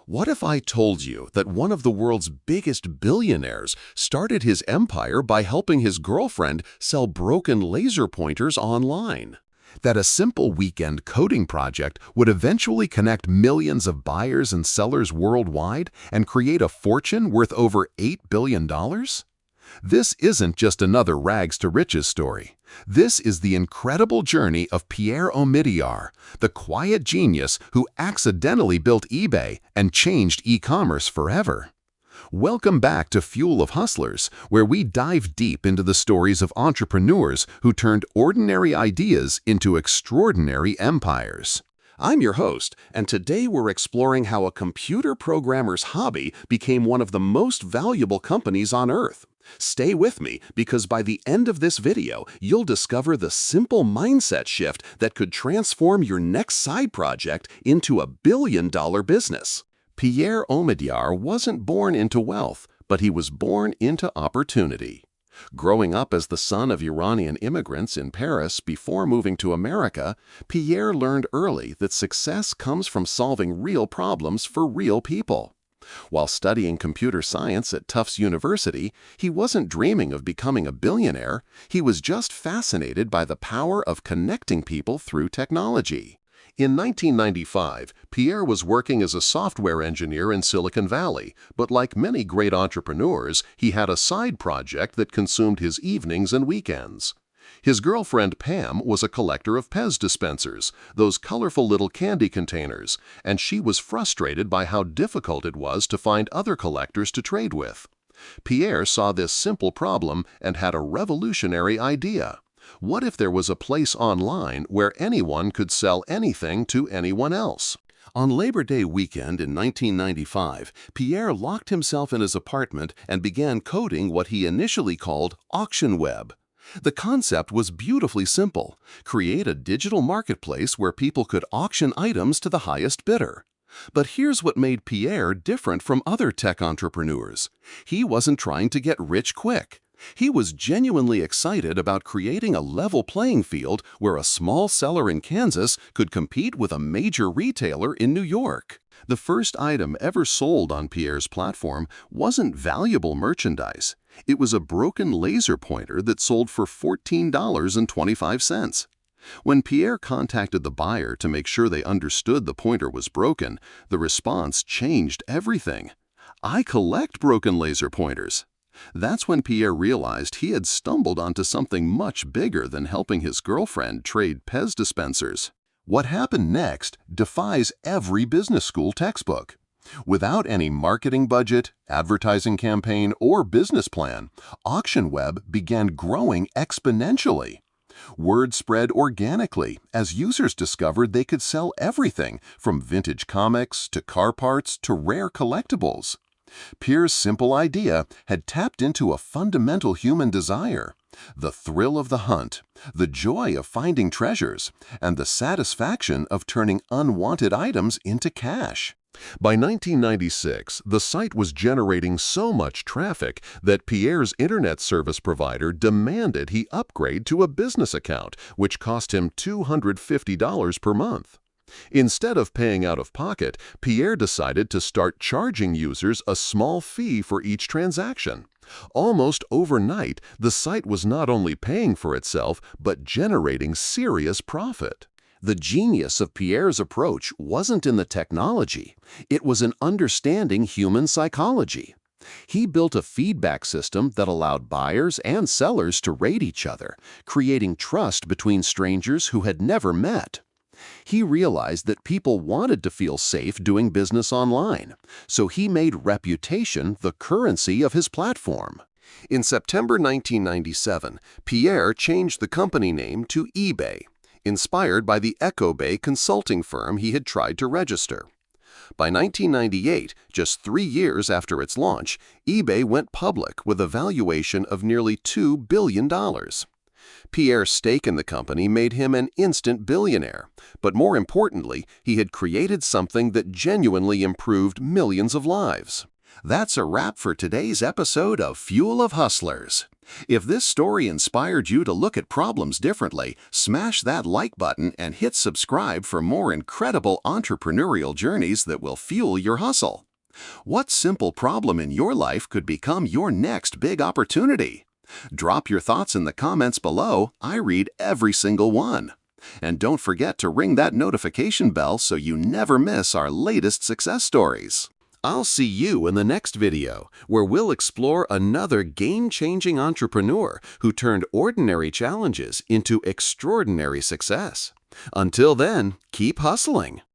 What if I told you that one of the world's biggest billionaires started his empire by helping his girlfriend sell broken laser pointers online? That a simple weekend coding project would eventually connect millions of buyers and sellers worldwide and create a fortune worth over $8 billion? This isn't just another rags-to-riches story. This is the incredible journey of Pierre Omidyar, the quiet genius who accidentally built eBay and changed e-commerce forever. Welcome back to Fuel of Hustlers, where we dive deep into the stories of entrepreneurs who turned ordinary ideas into extraordinary empires. I'm your host, and today we're exploring how a computer programmer's hobby became one of the most valuable companies on Earth. Stay with me, because by the end of this video, you'll discover the simple mindset shift that could transform your next side project into a billion-dollar business. Pierre Omidyar wasn't born into wealth, but he was born into opportunity. Growing up as the son of Iranian immigrants in Paris before moving to America, Pierre learned early that success comes from solving real problems for real people. While studying computer science at Tufts University, he wasn't dreaming of becoming a billionaire. He was just fascinated by the power of connecting people through technology. In 1995, Pierre was working as a software engineer in Silicon Valley, but like many great entrepreneurs, he had a side project that consumed his evenings and weekends. His girlfriend Pam was a collector of Pez dispensers, those colorful little candy containers, and she was frustrated by how difficult it was to find other collectors to trade with. Pierre saw this simple problem and had a revolutionary idea. What if there was a place online where anyone could sell anything to anyone else? On Labor Day weekend in 1995, Pierre locked himself in his apartment and began coding what he initially called Auction Web. The concept was beautifully simple: create a digital marketplace where people could auction items to the highest bidder. But here's what made Pierre different from other tech entrepreneurs. He wasn't trying to get rich quick. He was genuinely excited about creating a level playing field where a small seller in Kansas could compete with a major retailer in New York. The first item ever sold on Pierre's platform wasn't valuable merchandise. It was a broken laser pointer that sold for $14.25. When Pierre contacted the buyer to make sure they understood the pointer was broken, the response changed everything. "I collect broken laser pointers." That's when Pierre realized he had stumbled onto something much bigger than helping his girlfriend trade Pez dispensers. What happened next defies every business school textbook. Without any marketing budget, advertising campaign, or business plan, Auction Web began growing exponentially. Word spread organically as users discovered they could sell everything from vintage comics to car parts to rare collectibles. Pierre's simple idea had tapped into a fundamental human desire: the thrill of the hunt, the joy of finding treasures, and the satisfaction of turning unwanted items into cash. By 1996, the site was generating so much traffic that Pierre's internet service provider demanded he upgrade to a business account, which cost him $250 per month. Instead of paying out of pocket, Pierre decided to start charging users a small fee for each transaction. Almost overnight, the site was not only paying for itself, but generating serious profit. The genius of Pierre's approach wasn't in the technology. It was in understanding human psychology. He built a feedback system that allowed buyers and sellers to rate each other, creating trust between strangers who had never met. He realized that people wanted to feel safe doing business online, so he made reputation the currency of his platform. In September 1997, Pierre changed the company name to eBay, inspired by the Echo Bay consulting firm he had tried to register. By 1998, just 3 years after its launch, eBay went public with a valuation of nearly $2 billion. Pierre's stake in the company made him an instant billionaire, but more importantly, he had created something that genuinely improved millions of lives. That's a wrap for today's episode of Fuel of Hustlers. If this story inspired you to look at problems differently, smash that like button and hit subscribe for more incredible entrepreneurial journeys that will fuel your hustle. What simple problem in your life could become your next big opportunity? Drop your thoughts in the comments below. I read every single one. And don't forget to ring that notification bell so you never miss our latest success stories. I'll see you in the next video, where we'll explore another game-changing entrepreneur who turned ordinary challenges into extraordinary success. Until then, keep hustling.